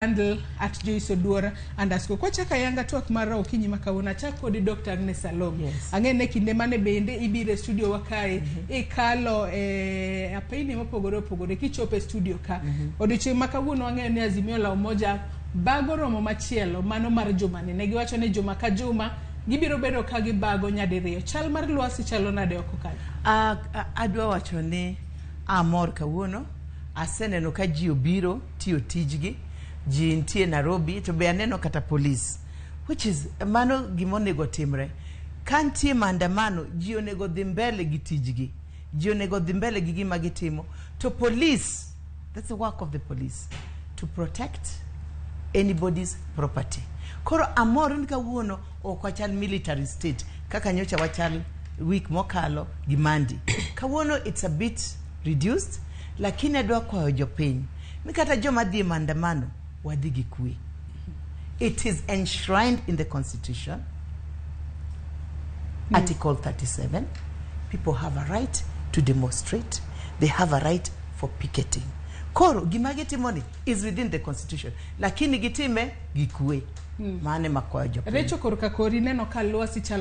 handle at Joyce Oduora _ kwa chaka yanga tuak mara okinyi makawuna chako di Dr. Agnes Salom. Yes. Angene kinde mane bende ibire studio wakae ikalo apini mopogore kichope studio ka. Odiche makawuna wangene Azimio la Umoja bago romo machielo mano mar jumani. Negiwacho ne juma ka juma gibiro bedo ka gibago nyadiriyo. Chal mar lwasi chalo nade oko kanyo? Adwa wacho ni amor kawuono aseneno ka ji obiro tiyo tijgi. Ji ntie Nairobi to be aneno kata police, which is mano gimonego timre. Kantie maandamano ji onego dhi mbele gi tijgi, ji onego dhi mbele gi gima gitimo. To police, that's the work of the police, to protect anybody's property. Koro amor ni kawuono okwachal military state kaka nyocha wachal week mokalo gi Mandi. Kawuono it's a bit reduced, lakini adwa kwa jopiny mikata joma dhi maandamano wadigi kwe. It is enshrined in the Constitution, Article 37. People have a right to demonstrate. They have a right for picketing. Koro gimagiti money is within the Constitution. Lakini gitime gikwe. Maane makwa jopo. Recho koruka kori neno ka lwasi